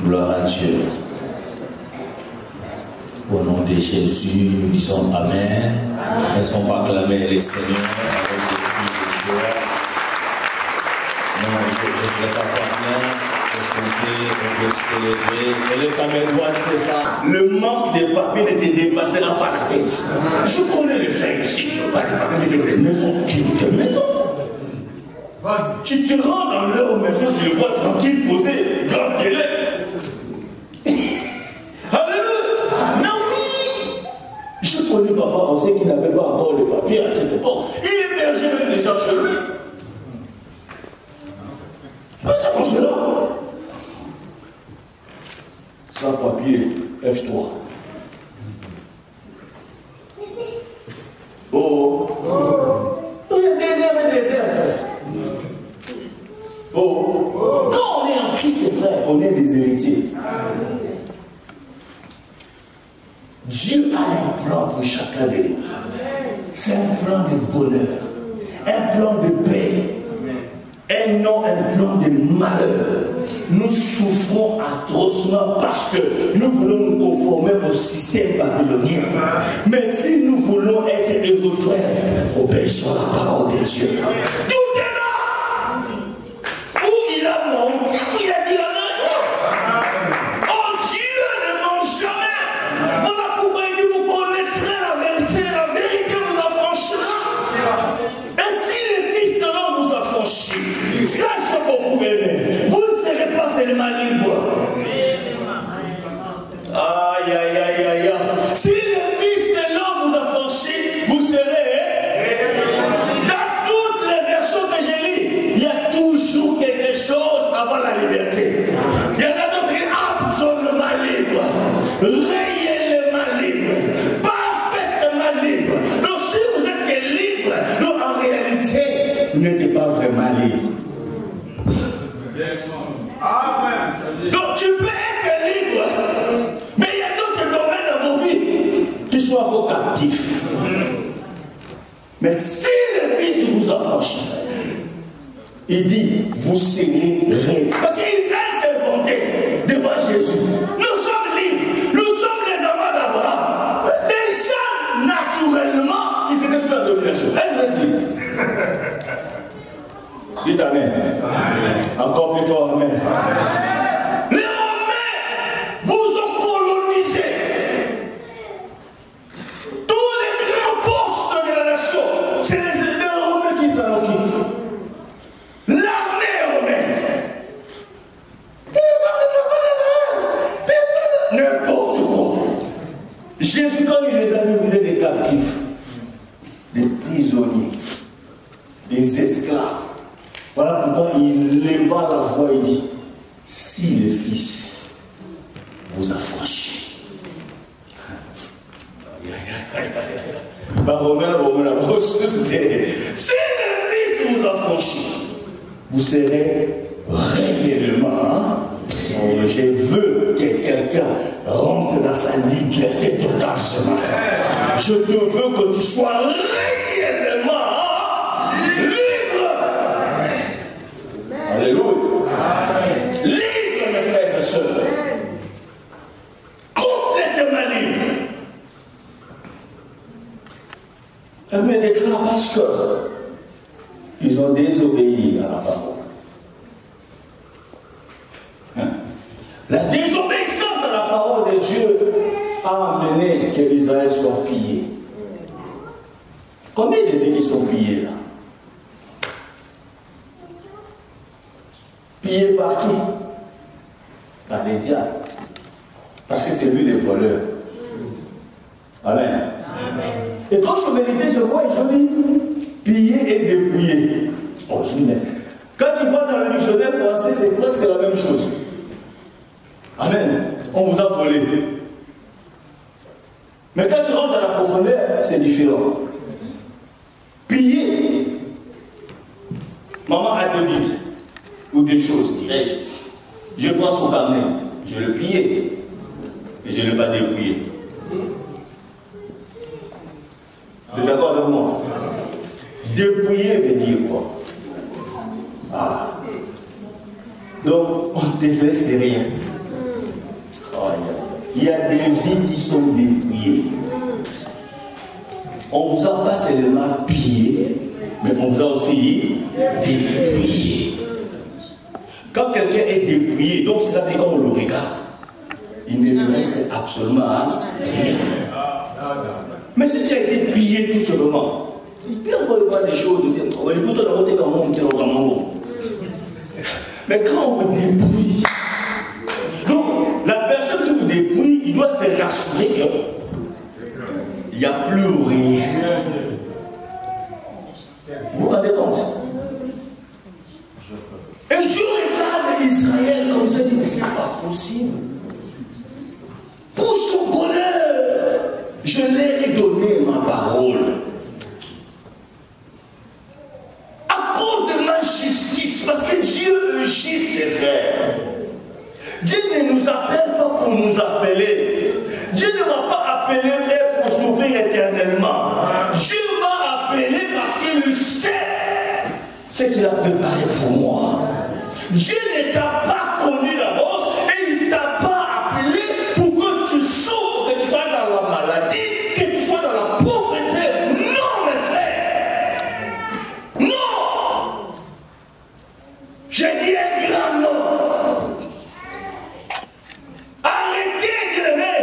Gloire à Dieu. Au nom de Jésus, nous disons Amen. Est-ce qu'on va acclamer les Seigneurs avec des cris de joie? Non, je ne vais pas voir bien. Est-ce qu'on peut se lever? Et le caméra fait ça. Le manque de papier ne te dépassera pas la tête. Je connais les frères ici. Je ne parle pas de maison. Quelle maison? Tu te rends dans leur maison, tu le vois tranquille, posé, grand délai. Alléluia! Mais oui! Je connais papa, on sait qu'il n'avait pas encore le papier à cette époque. Il hébergeait même les gens chez lui. Mais c'est pour cela. Sans papier, F3. Oh! Il y a des heures et des heures, frère. Oh! Quand on est en Christ, frère, on est des héritiers. Dieu a un plan pour chacun de nous. C'est un plan de bonheur, un plan de paix, et non un plan de malheur. Nous souffrons atrocement parce que nous voulons nous conformer au système babylonien. Mais si nous voulons être heureux, frères, obéissons à la parole de Dieu. Tout est là! Où il a menti, il a dit la vérité. Oh, Dieu ne ment jamais. Voilà pourquoi il dit vous connaîtrez la vérité vous affranchira. Et si les fils de l'homme vous affranchissent, sachez beaucoup aimé, vous ne serez pas seulement libre. Aïe, aïe, aïe, aïe, aïe. Si les fils de l'homme vous affranchissent, vous serez. Dans toutes les versions que j'ai lues, il y a toujours quelque chose avant la liberté. Il y en a d'autres qui sont absolument libres, réellement libres, parfaitement libres. Donc si vous êtes libre, donc en réalité, vous n'êtes pas vraiment libre. Amen. Donc tu peux être libre, mais il y a d'autres domaines dans vos vies qui sont encore captifs. Mais si le Fils vous affranchit, il dit, vous serez réunis. Parce qu'Israël s'est vanté devant Jésus. Nous sommes libres, nous sommes les enfants d'Abraham. Déjà, naturellement, ils étaient sous la domination. Est-ce que vous dites? Dites Amen. Encore plus fort, Amen. Les Romains vous ont colonisé. Tous les grands postes de la nation, c'est les Romains qui s'en occupent. L'armée romaine. N'importe quoi. Jésus, quand il les a vus, vous êtes des captifs, des prisonniers, des esclaves. Voilà pourquoi il leva la voix et dit, si le Fils vous affranchit. Si le Fils vous affranchit, vous serez réellement. Je veux que quelqu'un rentre dans sa liberté totale ce matin. Je te veux que tu sois réellement libre. Alléluia. Libre, mes frères et sœurs. Complètement libre. Mais déclare parce que ils ont désobéi à la parole. La désobéissance à la parole de Dieu a amené que Israël soit pillé. Combien de vies qui sont pillées là? Pillé par qui? Par les diables. Parce que c'est lui le voleur. Amen. Amen. Et quand je méditais, je vois, ils ont dit piller et dépouiller. Oh, je dis, quand tu vois dans le dictionnaire français, c'est presque la même chose. Amen. On vous a volé. Mais quand tu rentres dans la profondeur, c'est différent. Piller. Maman a deux Bibles. Ou des choses, dirais-je. Je prends son carnet, je le pille, et je ne l'ai pas dépouillé. Tu es d'accord avec moi? Dépouiller veut dire quoi? Ah. Donc, on ne te laisse rien. Il y a des vies qui sont dépouillées. On ne vous a pas seulement pillé, mais on vous a aussi dépouillé. Quand quelqu'un est dépouillé, donc ça veut dire qu'on le regarde, il ne lui reste absolument rien. Mais si tu as été pillé tout simplement, il peut encore y avoir des choses, on va écouter la côté d'un monde qui est dans un monde. Mais quand on vous dépouille, donc la personne qui vous dépouille, il doit se rassurer qu'il n'y a plus rien. Vous vous rendez compte? Et Dieu regarde Israël comme ça, il dit, mais c'est pas possible. Pour son bonheur, je leur ai donné ma parole. À cause de ma justice, parce que Dieu est juste, les frères. Dieu ne nous appelle pas pour nous appeler. Dieu ne m'a pas appelé frère pour souffrir éternellement. Dieu m'a appelé parce qu'il sait ce qu'il a préparé pour moi. Dieu ne t'a pas connu d'avance et il ne t'a pas appelé pour que tu souffres, que tu sois dans la maladie, que tu sois dans la pauvreté. Non, mes frères. Non. J'ai dit un grand non. Arrêtez de l'aimer.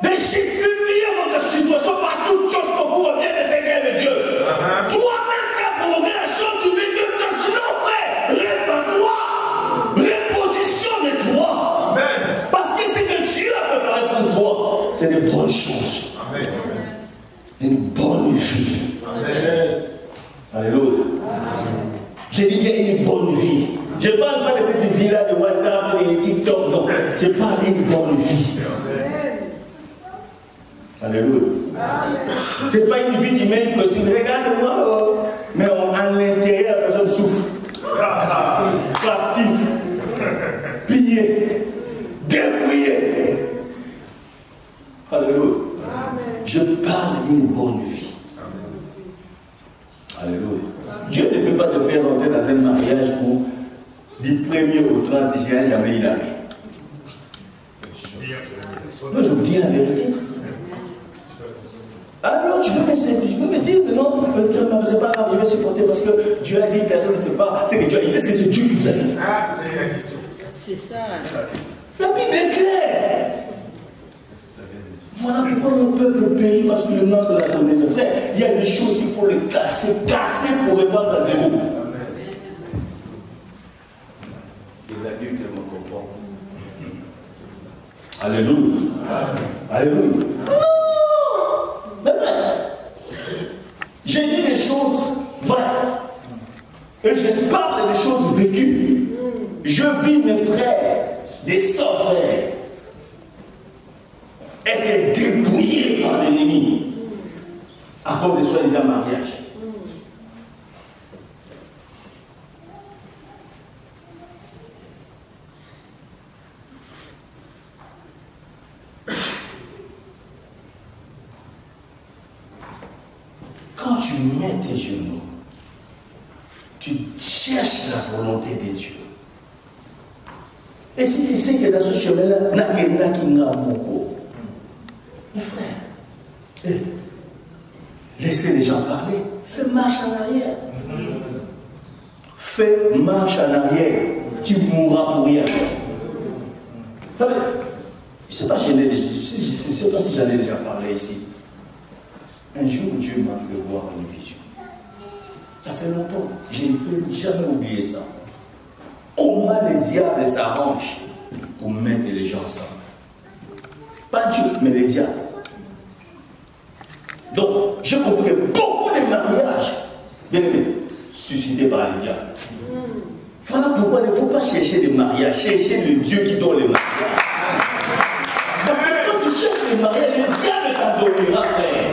De justifier votre situation par toute chose qu'on vous revient de Seigneur de Dieu. Toi-même qui as provoqué la chose, tu veux que tu dis non, frère. Répands-toi. Repositionne-toi. Parce que ce que Dieu a préparé pour toi, c'est de bonnes choses. Amen. Une bonne vie. Amen. Alléluia. J'ai dit qu'il y a une bonne vie. Je ne parle pas de cette vie-là de WhatsApp, de TikTok, non. Je parle d'une bonne vie. Alléluia. Ce n'est pas une vie qui met une costume. Regarde-moi. Mais à l'intérieur, la personne souffre. Captif. Pillé. Dépouillé. Alléluia. Je parle d'une bonne vie. Alléluia. Dieu ne peut pas te faire rentrer dans un mariage où du 1er au 30, jamais il arrive. Non, je vous dis la vérité. Alors tu veux me dire que non, c'est pas grave, je vais supporter parce que Dieu a dit que personne ne sait pas. C'est que Dieu a dit, mais c'est Dieu qui vous a dit. Ah, c'est la question. C'est ça. La Bible est claire. Voilà pourquoi mon peuple périt parce que le nom de la connaissance. Frère, il y a des choses qu'il faut les casser pour répandre à zéro. Les adultes me comprennent. Alléluia. Alléluia. Mais frère, j'ai dit des choses vraies. Et je parle des choses vécues. Je vis mes frères, des sœurs frères, étaient dépouillés par l'ennemi à cause de soi-disant mariage. Quand tu mets tes genoux, tu cherches la volonté de Dieu. Et si tu sais que dans ce chemin-là, mes frères, laissez les gens parler. Fais marche en arrière. Fais marche en arrière. Tu mourras pour rien. Vous savez, je ne sais pas si j'en ai déjà parlé ici. Un jour, Dieu m'a fait voir une vision. Ça fait longtemps. Je ne peux jamais oublier ça. Comment le diable s'arrange pour mettre les gens ensemble. Pas Dieu, mais le diable. Donc, je comprends que beaucoup de mariages, bien aimés, suscités par le diable. Voilà pourquoi il ne faut pas chercher des mariages, chercher le Dieu qui donne les mariages. Parce que quand tu cherches les mariages, le diable t'en donnera, frère.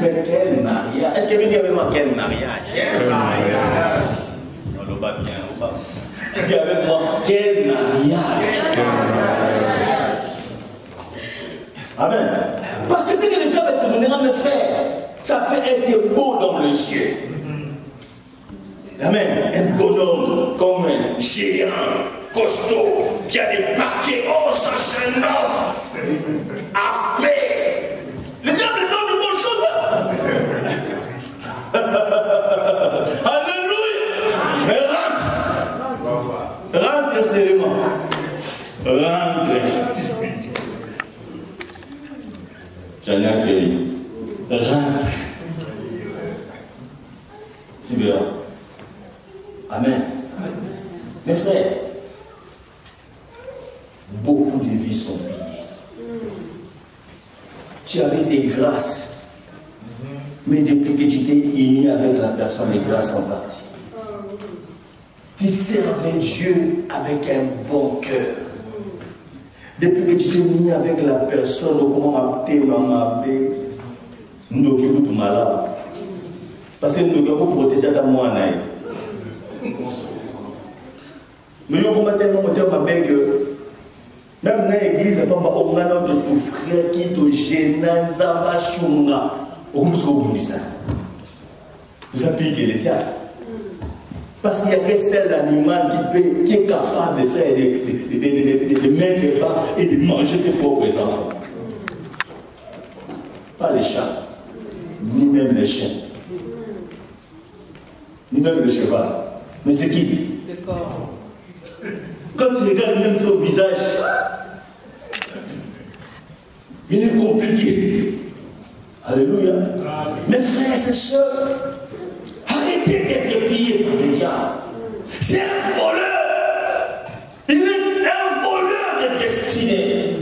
Mais quel mariage? Est-ce que vous dites avec moi quel mariage? Quel mariage? On le bat bien, on va. Dis avec moi quel mariage? Amen. Parce que ce que le Dieu va te donner à mes frères, ça peut être beau dans le ciel. Amen. Un bonhomme comme un géant, costaud, qui a des paquets. Oh, ça c'est un homme. Après. Le diable donne de bonnes choses. Alléluia. Mais rentre. Rentre seulement. Rentre. J'en ai accueilli. Rentre. Tu verras. Amen. Mes frères, beaucoup de vies sont pillées. Tu avais des grâces, mais depuis que tu t'es uni avec la personne, les grâces sont parties. Tu servais Dieu avec un bon cœur. Depuis que tu t'es uni avec la personne, comment tu m'appelles, nous sommes malades. Parce que nous devons protéger ta moine. Mais nous sommes tellement mauvais que même dans l'église, on a notre frère qui te gêne, ça va chunga. On nous sommes ça. Vous avez piqué les diables. Parce qu'il y a qu'un seul animal qui est capable de faire de mettre pas et de manger ses propres enfants. Pas les chats, ni même les chiens, ni même le cheval. Mais c'est qui? Le corps. Quand tu regardes même son visage, il est compliqué. Alléluia. Mes frères et sœurs, arrêtez d'être pillés par les diables. C'est un voleur. Il est un voleur de destinée.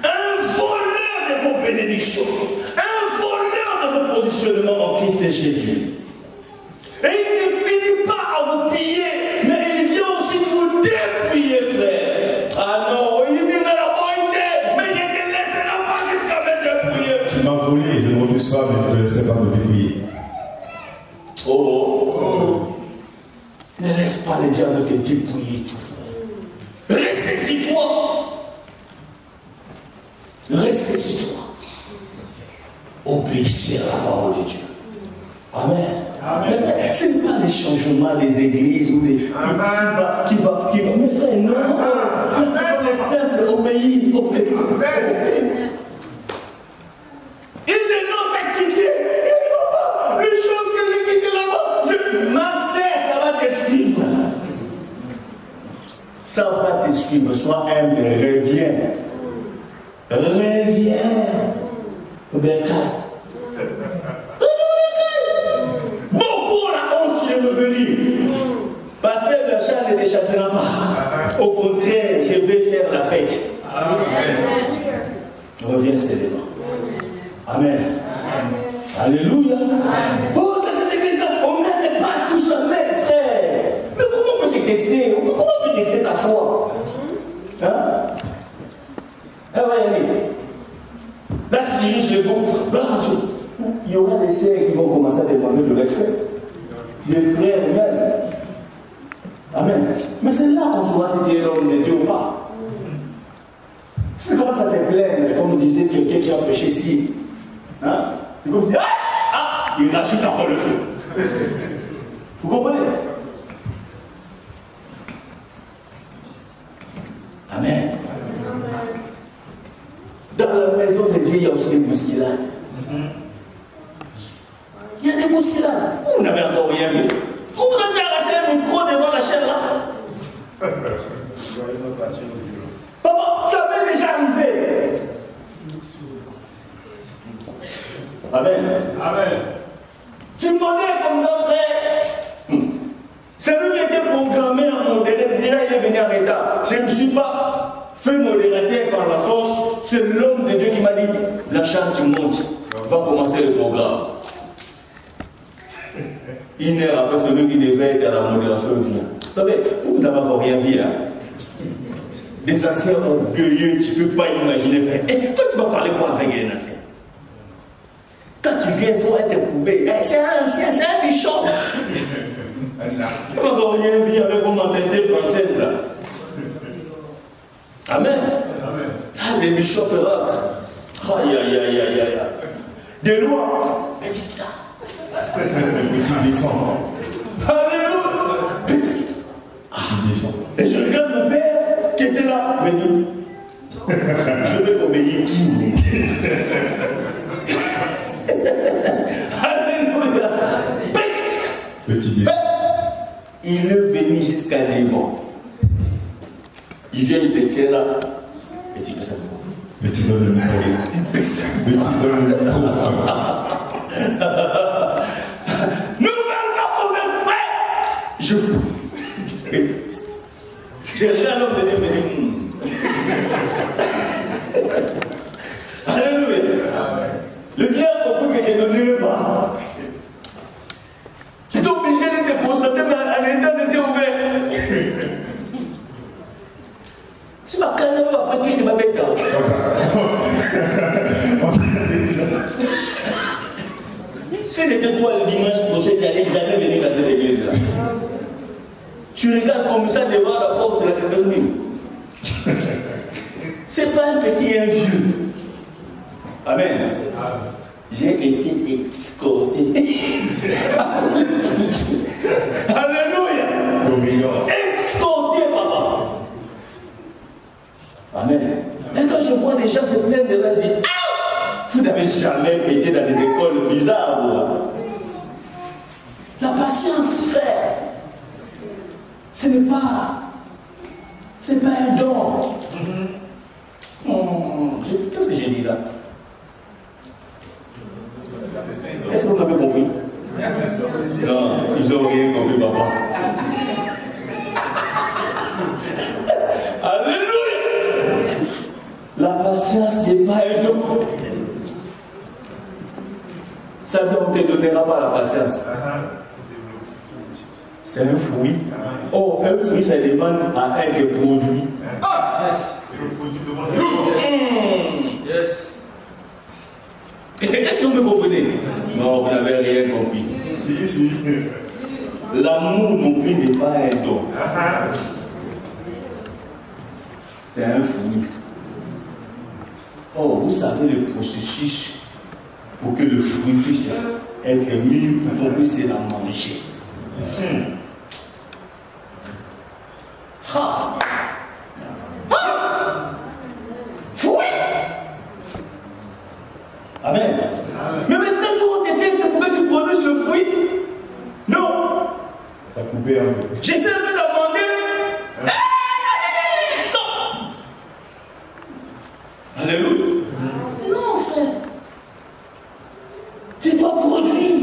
Un voleur de vos bénédictions. Un voleur de vos positionnements en Christ Jésus. Et il ne finit pas à vous piller, mais il vient aussi vous dépouiller, frère. Ah non, il me la bonté, mais je ne te laisserai pas jusqu'à me dépouiller. Tu m'as volé, je ne refuse pas, mais je ne te laisserai pas me dépouiller. Oh. Ne laisse pas le diable te dépouiller tout, frère. Ressaisis-toi. Ressaisis-toi. Obéissez à la parole de Dieu. Amen. Amen. Ce n'est pas les changements des églises ou des. Qui va. Mes frères, non. Les simples obéissent. Il est notre quitté. Il dit, papa, les choses que j'ai quittées là-bas, ma sœur, ça va te suivre. Ça va te suivre. Sois humble, reviens. Rebecca. Beaucoup la honte de revenir. Parce que le chat ne te chassera pas. Au contraire, je vais faire la fête. Amen. Reviens seulement. Amen. Alléluia. Oh, dans cette église-là, on n'aime pas tout ça, mais frère. Mais comment on peut te tester? Comment on peut tester ta foi? Hein? Elle va y aller. Là, tu diriges le groupe. Il y aura des sœurs qui vont commencer à demander le respect. Les frères même. Amen. Mais c'est là qu'on voit si tu es l'homme de Dieu ou pas. C'est comme ça te plaindre, comme on disait quelqu'un qui a péché ici. Hein? C'est comme si, il rachète encore le feu. Vous comprenez? Amen. Dans la maison de Dieu, il y a aussi des bousculades. Il y a des bousculades. Vous n'avez encore rien vu. Vous avez déjà arraché un micro devant la chaîne là. Papa, ça m'est déjà arrivé. Amen. Amen. Tu me connais comme ça, frère. C'est lui qui était programmé à modérer. Déjà, il est venu en état. Je ne suis pas fait modérateur par la force. C'est l'homme de Dieu qui m'a dit, la chaîne, tu montes. Va commencer le programme. Une heure après, celui qui devait être à la modération vient. Vous savez, vous n'avez encore rien vu, hein? Des anciens orgueilleux, tu ne peux pas imaginer, frère. Et toi, tu vas parler quoi avec les anciens? Quand tu viens, il faut être coupé. C'est un ancien, c'est un bichon. Tu n'as encore rien vu avec vos mentalités françaises, là. Amen. Ah, les bichons peuvent. Aïe, aïe, aïe, aïe, aïe. Des lois, petit gars. Petit descend. Alléluia. Petit. Petit descend. Et je regarde mon père, qui était là me dit, je vais t'obéir qui n'est. Alléluia. Petit défi. Il est venu jusqu'à devant. Il vient, il se tient là. Et tu peux ça. Petit donne le micro. Petit donne le micro. Nouvellement convaincu. Je fous. J'ai rien l'homme de Dieu me dit. Alléluia. Le vieux a compris que j'ai donné le bras. J'étais obligé de te constater, mais en étant les yeux ouverts. Si ma canne va pas dire, c'est ma bête. Si c'était toi le dimanche prochain, tu n'allais jamais venir dans cette église là. Tu regardes comme ça devant la porte de la maison. C'est pas un petit et un vieux. Amen. J'ai été escorté. Alléluia. Escorté, papa. Amen. Et quand je vois les gens se plaindre de là, je dis, ah, vous n'avez jamais été dans des écoles bizarres. Moi. La patience, frère. Ce n'est pas un don. Qu'est-ce que j'ai dit là? Est-ce que vous m'avez compris? Non, ils n'ont rien compris, papa. Alléluia! La patience n'est pas un don. Ça ne te donnera pas la patience. C'est un fruit. Oh, un fruit, ça demande à être produit. Est-ce que vous me comprenez? Non, vous n'avez rien compris. Si. L'amour non plus n'est pas un don. C'est un fruit. Oh, vous savez le processus pour que le fruit puisse être mis pour qu'on puisse la manger. Fruit. Amen. Mais maintenant, tout on déteste pour que tu produises le fruit. Non. T'as coupé un peu. J'essaie de demander. Non. Alléluia. Non, frère. Tu dois produire.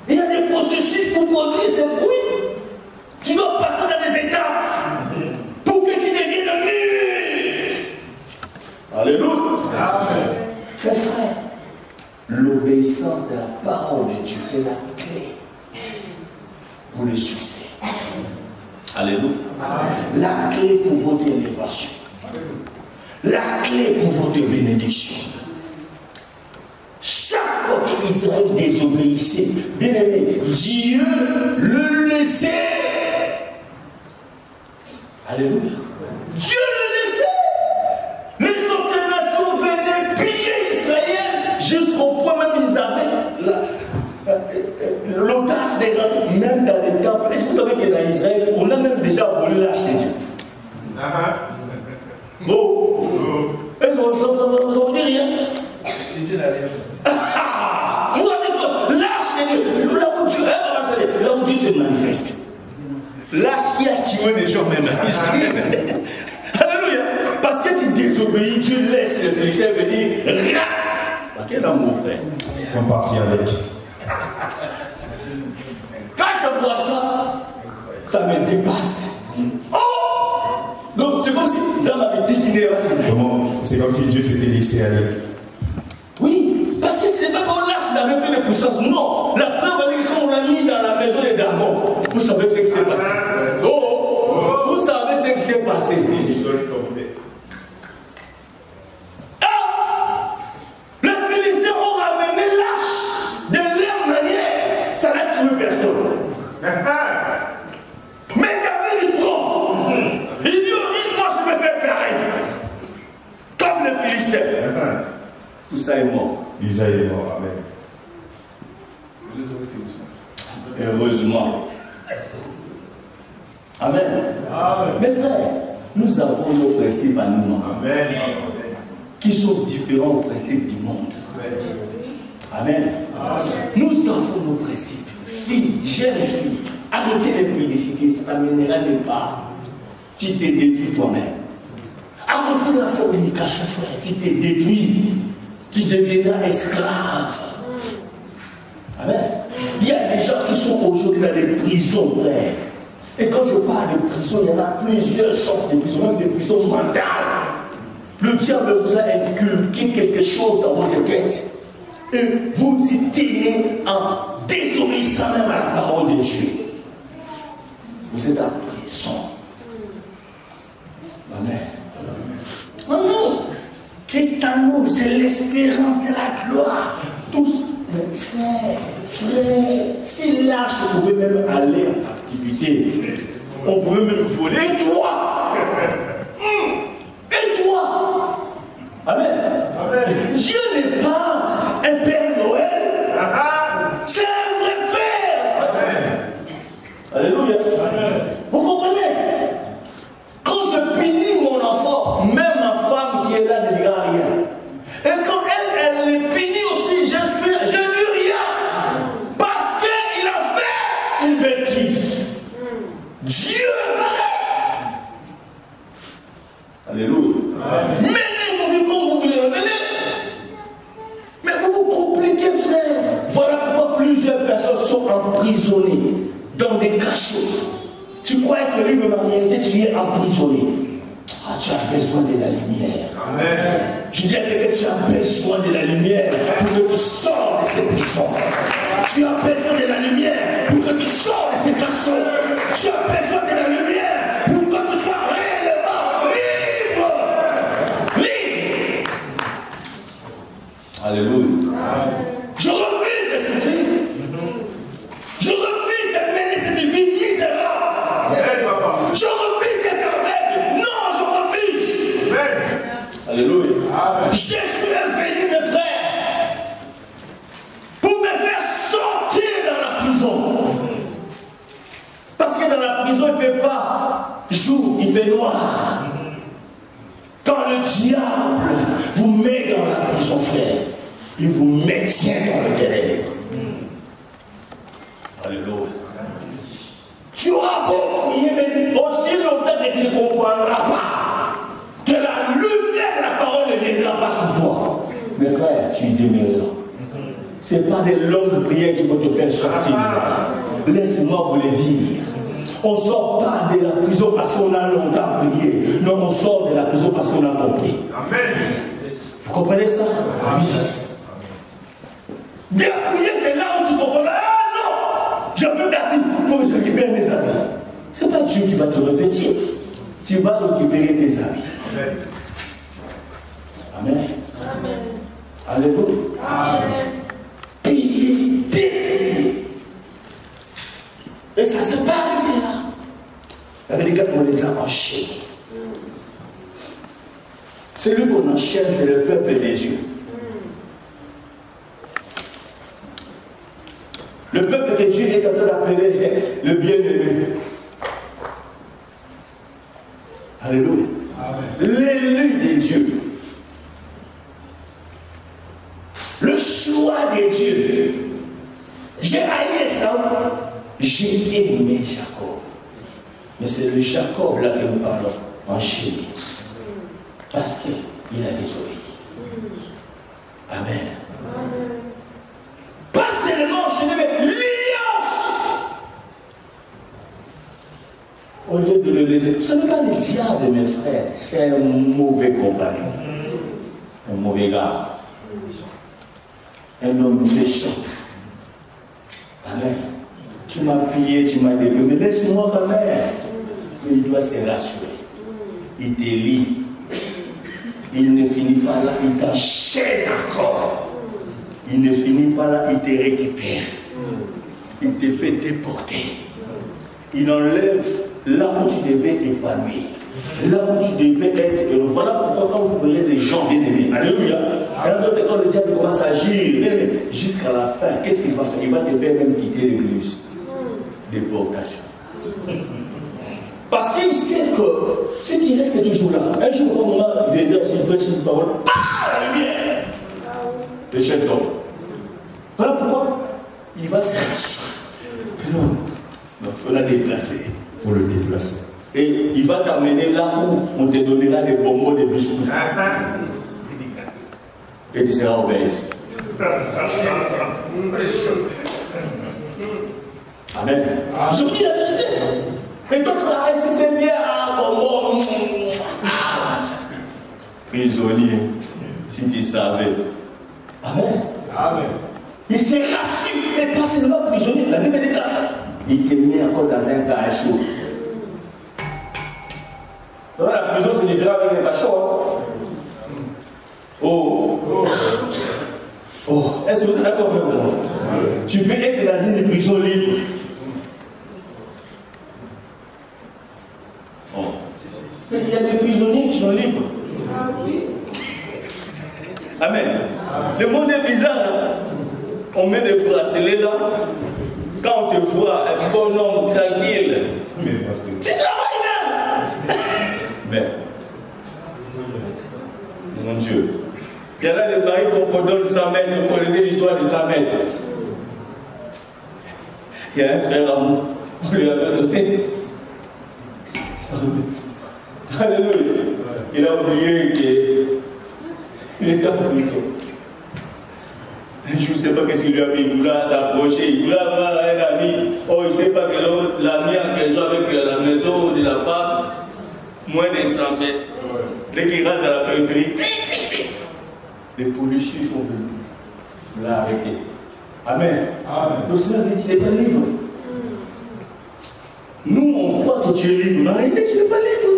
Il y a des processus pour produire ces fruits. Tu dois passer dans des étapes pour que tu deviennes mûr. Alléluia. Amen. Frère, l'obéissance de la parole de Dieu est la clé pour le succès. Alléluia. Amen. La clé pour votre élévation. La clé pour votre bénédiction. Chaque fois qu'Israël désobéissait, bien aimé, Dieu le laissait. Alléluia. Dieu le laissait. Les autres nations venaient piller Israël jusqu'au point même ils avaient l'otage des grands, même dans les temples. Est-ce que vous savez que dans Israël, on a même déjà volé l'arche de Dieu? Bon. Est-ce que vous ne dit rien? Dieu n'a rien. Vous avez dit, l'arche de Dieu, là où Dieu se manifeste. L'arche qui a tué les gens même. Alléluia. Parce que tu désobéis, Dieu laisse les Philistins venir. Quel amour, frère. Ils sont partis avec. Quand je vois ça, ça me dépasse. Oh! Donc c'est comme si ça m'avait décliné. C'est comme si Dieu s'était laissé aller. Oui, parce que ce n'est pas qu'on lâche, il n'avait plus de puissance. Non, la preuve est que quand on l'a mis dans la maison des dragons, vous savez ce qui s'est passé. Oh, vous savez ce qui s'est passé. Ah! Les Philistins ont ramené l'arche de leur manière. Ça n'a tué personne. Mais David dit bon. Il dit, moi je vais faire pareil. Comme les Philistins. Tout ça est mort. Usaïe est mort, amen. Heureusement. Amen. Amen. Mes frères, Nous avons nos principes à nous. Amen. Qui sont différents aux principes du monde. Amen. Amen. Nous avons nos principes. Filles, jeunes filles, arrêtez les publicités, ça t'amènera nulle part. Tu t'es détruit toi-même. Arrêtez la communication, frère, tu t'es détruit. Tu deviendras esclave. Amen. Il y a des gens qui sont aujourd'hui dans des prisons, frère. Et quand je parle de prison, il y en a plusieurs sortes de prisons, même des prisons mentales. Le diable vous a inculqué quelque chose dans votre tête. Et vous vous y tenez en désobéissant même à la parole de Dieu. Vous êtes en prison. Amen. Amen. Christ en nous, c'est l'espérance de la gloire. Tous, mais frère, si l'arche pouvait même aller en captivité, on pouvait même voler. Et toi? Et toi? Amen. Amen. Dieu n'est pas un Père Noël. C'est un vrai Père. Amen. Alléluia. Amen. Vous comprenez? Quand je punis mon enfant, même ma femme qui est là ne dira rien. Et quand elle les punit aussi, je ne dis rien. Parce qu'il a fait une bêtise. Dieu est pareil. Alléluia. Menez-vous comme vous voulez le mener. Mais vous vous compliquez, frère. Voilà pourquoi plusieurs personnes sont emprisonnées dans des cachots. Tu crois que lui me marié, tu es emprisonné. Ah, tu as besoin de la lumière. Amen. Je dis à quelqu'un que tu as besoin de la lumière pour que tu sors de ces prisons. Tu as besoin de la lumière pour que tu sors de ces cachots. Tu as besoin de la lumière pour que tu sois réellement libre. Libre. Alléluia. Amen. Je refuse de souffrir. Je refuse de mener cette vie misérable. Je refuse d'être aveugle. Non, je refuse. Alléluia. Amen. Je suis venu, mes frères, pour me faire sortir dans la prison. Parce que dans la prison, il ne fait pas jour, il fait noir. Quand le diable vous met dans la prison, frère, il vous maintient dans le ténèbre. Alléluia. Tu auras beau prier, mais aussi longtemps que tu ne comprendras pas que la lumière de la parole ne viendra pas sur toi. Mes frères, tu demeureras. Ce n'est pas de longues prières qui vont te faire sortir. Laisse-moi vous le dire. On ne sort pas de la prison parce qu'on a longtemps prié. Non, on sort de la prison parce qu'on a compris. Amen. Vous comprenez ça? Oui. Bien prier, c'est là où tu comprends. Ah non! Je veux d'amis. Il faut que je récupère mes amis. Ce n'est pas Dieu qui va te revêtir. Tu vas récupérer tes amis. Amen. Amen. Alléluia. Amen. Prier, déprier. Et ça se passe là. Avec les gars, on les a enchaînés. Celui qu'on enchaîne, c'est le peuple de Dieu. Le peuple de Dieu est en train d'appeler le bien-aimé. Alléluia. L'élu de Dieu. Le choix de Dieu. J'ai haï Esaü, j'ai aimé Jacob. Mais c'est le Jacob là que nous parlons, enchaîné. Parce qu'il a désobéi. Amen. Amen. Pas seulement enchaîné, mais l'alliance. Au lieu de le laisser. Ce n'est pas le diable, mes frères. C'est un mauvais compagnon. Un mauvais gars. Un homme méchant. Amen. Tu m'as pillé, tu m'as déprimé. Laisse-moi quand même. Mais il doit se rassurer. Il te lit. Il ne finit pas là, il t'enchaîne encore. Il ne finit pas là, il te récupère. Il te fait déporter. Il enlève là où tu devais t'épanouir. Là où tu devais être heureux. Voilà pourquoi quand vous voyez des gens bien aimés. Alléluia. Quand le diable commence à agir, jusqu'à la fin, qu'est-ce qu'il va faire? Il va te faire même quitter l'église. Déportation. Parce qu'il sait que si tu restes toujours là, un jour, au moment où il viendra, s'il prêche une parole, la lumière, le chef d'homme. Voilà pourquoi il va se rassurer. Non, il faut la déplacer. Il faut le déplacer. Et il va t'amener là où on te donnera des bonbons, des biscuits. Et tu seras obèse. Amen. Je vous dis la vérité. Et toi, tu vas rester bien à bonbon. Prisonnier, si tu savais. Amen. Amen. Il s'est rassis, et pas seulement prisonnier, la Bible dit il te met encore dans un cachot. Dans la prison, c'est différent avec un cachot. Hein? Oh. Oh. Est-ce que vous êtes d'accord avec moi? Tu peux être dans une prison libre. Oh. Il y a des prisonniers qui sont libres. Amen. Le monde est bizarre. Hein? On met des bracelets là. Quand on te voit, un bon homme tranquille. Tu travailles là. Mais, mon Dieu. Il y a là des maris qu'on donne 100 mètres. Vous connaissez l'histoire de 100 mètres. Il y a un frère à moi. On lui avait donné 100 mètres. Alléluia. Il a oublié qu'il était en prison. Je ne sais pas qu'est-ce qu'il lui a fait. Il voulait s'approcher. Il voulait avoir un ami. Oh, il ne sait pas que l'ami a quelque chose avec la maison de la femme. Moins de 100 mètres. Dès qu'il rentre dans la périphérie, les policiers sont venus. Il l'a arrêté. Amen. Amen. Le Seigneur dit qu'il n'est pas libre. Nous, on croit que tu es libre. Mais en réalité, tu n'es pas libre.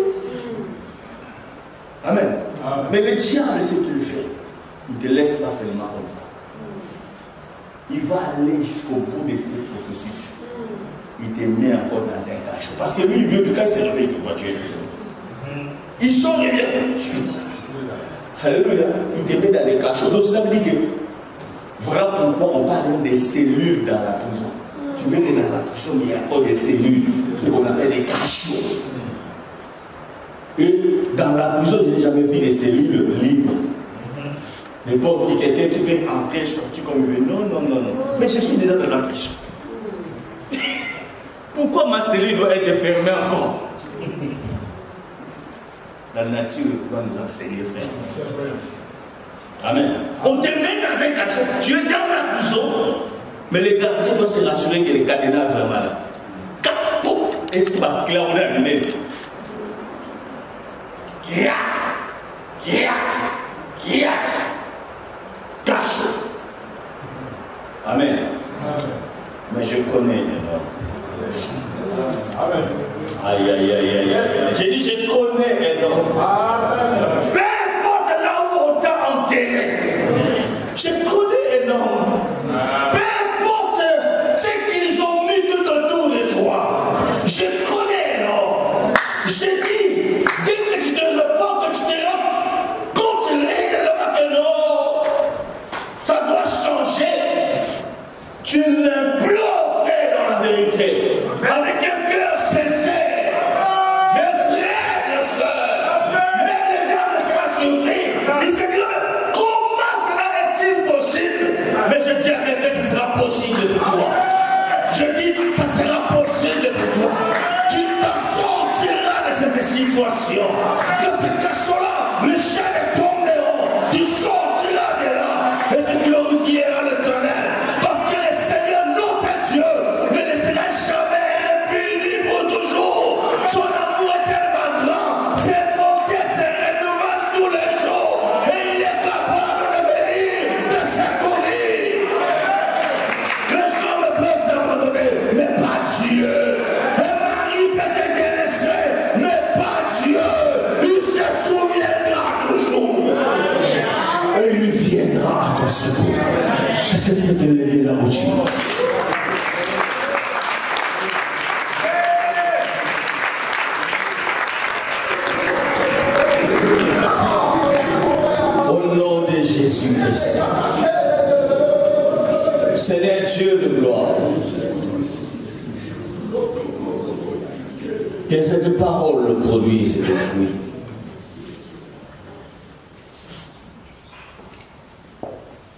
Amen. Amen. Mais le diable, c'est ce qu'il fait. Il ne te laisse pas seulement comme ça. Il va aller jusqu'au bout de ce processus. Il te met encore dans un cachot. Parce que lui, il veut que quand il se réveille, il te voit tuer toujours. Ils sont réveillés. Alléluia. Il te met dans les cachots. Donc cela veut dire que voilà pourquoi on parle des cellules dans la prison. Tu mets dans la prison, il y a encore des cellules. Ce qu'on appelle des cachots. Et dans la prison, je n'ai jamais vu des cellules libres. Les pauvres qui étaient, tu peux entrer, sortir comme il veut. Non, non, non, non. Mais je suis déjà dans la prison. Pourquoi ma cellule doit être fermée encore? La nature va nous enseigner, frère. Amen. On te met dans un cachot. Tu es dans la prison, mais les gardiens doivent se rassurer que les cadenas sont vraiment là. Est-ce qu'il va clairer à lui-même? Cachot. Amen. Mais je connais les noms. Amen. Aïe, aïe, aïe, aïe, aïe. J'ai dit, je connais les noms. Peu importe là où on t'a enterré. Je connais les noms. Peu importe ce qu'ils ont mis tout autour de toi. Je connais les noms. J'ai dit, dès que tu te reportes, que tu te rends compte réellement que non, ça doit changer. Tu l'implores dans la vérité. Avec un cœur sincère. Mes frères et sœurs, même le diable sera surpris. Il se dira, comment cela est-il possible? Mais je dis à quelqu'un que ce sera possible pour toi. Je dis, ça sera possible pour toi. Tu t'en sortiras de cette situation. Dans ce cachot-là, le chaîne tomberont. Tu sortiras de là et tu glorifieras l'Éternel. Parce que le Seigneur, notre Dieu, ne laissera jamais impuni pour toujours. Son amour est tellement grand, ses bontés se renouvellent tous les jours. Et il est capable de venir te secourir. Les hommes peuvent t'abandonner, mais pas Dieu. Un mari peut te délaisser, mais pas Dieu. Il se souviendra toujours. Et il viendra à ton secours. Est-ce que tu peux te lever là où tu es? Au nom de Jésus-Christ. Seigneur Dieu de gloire. Que cette parole produise des fruits.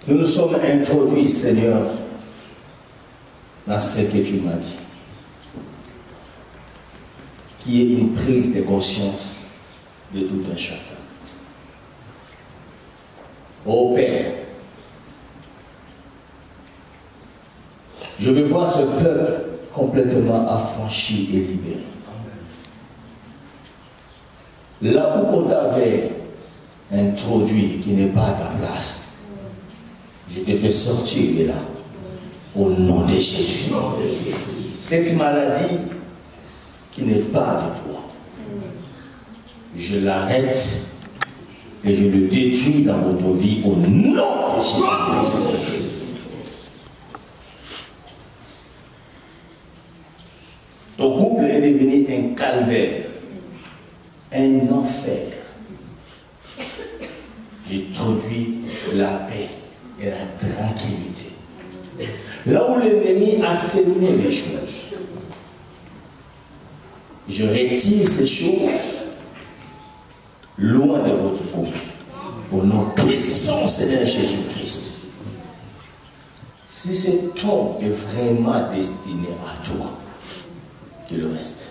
Nous nous sommes introduits, Seigneur, dans ce que tu m'as dit. Qui est une prise de conscience de tout un chacun. Ô Père, je veux voir ce peuple complètement affranchi et libéré. Là où on t'avait introduit, qui n'est pas à ta place, je te fais sortir de là, au nom de Jésus. Cette maladie qui n'est pas de toi, je l'arrête et je le détruis dans votre vie au nom de Jésus-Christ. Ton couple est devenu un calvaire, un enfer. J'introduis la paix et la tranquillité. Là où l'ennemi a séminé les choses, je retire ces choses loin de votre couple. Au nom puissant Seigneur Jésus-Christ. Si cet homme est vraiment destiné à toi, que le reste.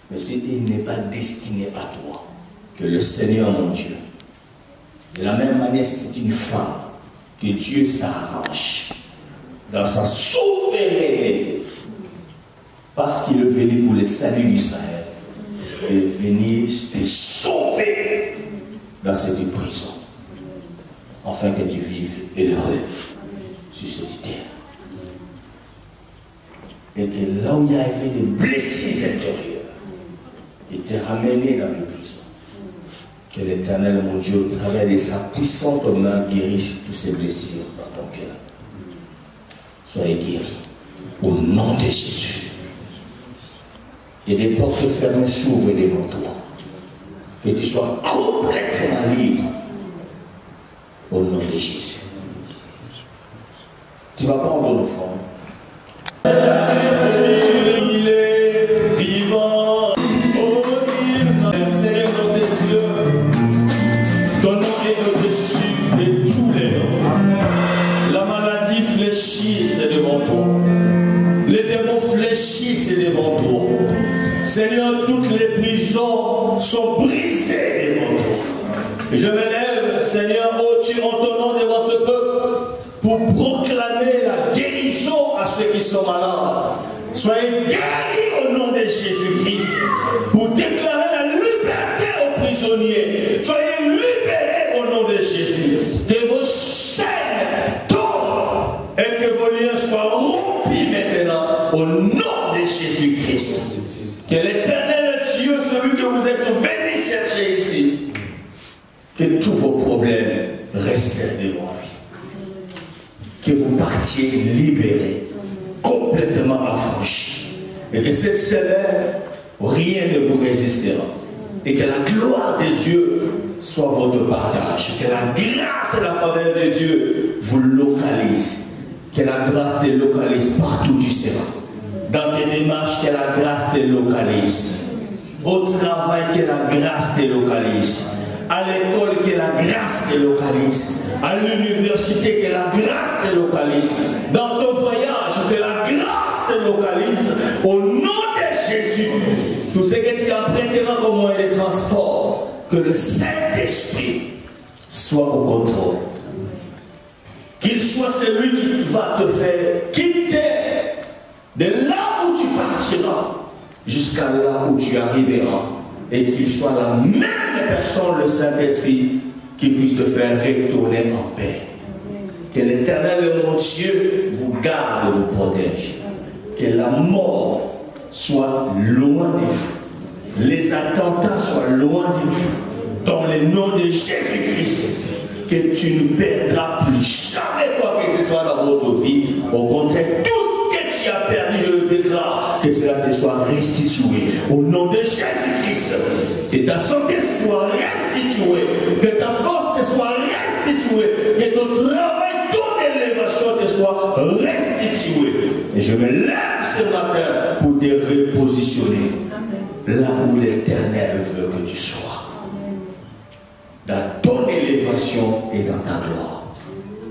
Mais s'il n'est pas destiné à toi, que le Seigneur mon Dieu. De la même manière, si c'est une femme, que Dieu s'arrange dans sa souveraineté, parce qu'il est venu pour le salut d'Israël, et venir te sauver dans cette prison, afin que tu vives heureux sur cette terre. Et que là où il y avait des blessures intérieures, il t'est ramené dans les prisons. Que l'Éternel, mon Dieu, au travers de sa puissante main, guérisse toutes ces blessures dans ton cœur. Soyez guéris. Au nom de Jésus. Que des portes fermées s'ouvrent devant toi. Que tu sois complètement libre. Au nom de Jésus. Tu vas prendre ton offrande. Il est vivant. Oh, Seigneur notre Dieu. Ton nom est au-dessus de tous les noms. La maladie fléchisse devant toi. Les démons fléchissent devant toi. Seigneur, toutes les prisons sont brisées devant toi. Je me lève, Seigneur, au-dessus en ton nom devant ce peuple pour proclamer la guérison à ceux qui sont malades. Soyez guéris au nom de Jésus-Christ pour déclarer la liberté aux prisonniers. Soyez libérés au nom de Jésus. Que vos chaînes tombent et que vos liens soient rompus maintenant au nom de Jésus-Christ. Que l'Éternel Dieu, celui que vous êtes venu chercher ici, que tous vos problèmes restent devant lui. Que vous partiez libérés, complètement affranchis. Et que cette semaine, rien ne vous résistera. Et que la gloire de Dieu soit votre partage. Que la grâce et la faveur de Dieu vous localisent. Que la grâce te localise partout où tu seras. Dans tes démarches, que la grâce te localise. Au travail, que la grâce te localise. À l'école, que la grâce te localise. À l'université, que la grâce te localise. Dans ton voyage, que la grâce te localise. Au nom de Jésus, tout ce que tu emprunteras comme moyen de transport, que le Saint-Esprit soit au contrôle. Qu'il soit celui qui va te faire quitter de là où tu partiras jusqu'à là où tu arriveras. Et qu'il soit la même personne, le Saint-Esprit, qui puisse te faire retourner en paix. Que l'Éternel, mon Dieu, vous garde et vous protège. Que la mort soit loin de vous. Les attentats soient loin de vous. Dans le nom de Jésus-Christ. Que tu ne perdras plus jamais quoi que ce soit dans votre vie. Au contraire, tout ce que tu as perdu, je le déclare, que cela te soit restitué. Au nom de Jésus-Christ. Que ta santé soit restituée. Que ta force te soit restituée. Que ton travail, ton élévation te soit restituée. Et je me lève, ce matin pour te repositionner là où l'Éternel veut que tu sois. Dans ton élévation et dans ta gloire.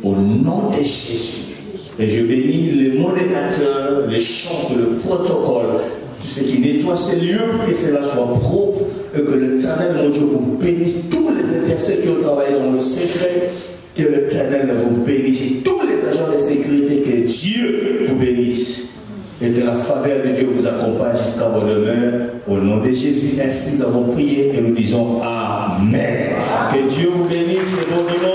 Au nom de Jésus. Et je bénis les modérateurs, les chants, le protocole, tout ce qui nettoie ces lieux pour que cela soit propre et que l'Éternel, mon Dieu, vous bénisse. Tous les personnes qui ont travaillé dans le secret, que l'Éternel vous bénisse. Et tous les agents de sécurité, que Dieu vous bénisse. Et que la faveur de Dieu vous accompagne jusqu'à vos demeures. Au nom de Jésus, ainsi nous avons prié et nous disons Amen. Que Dieu vous bénisse et bon dimanche.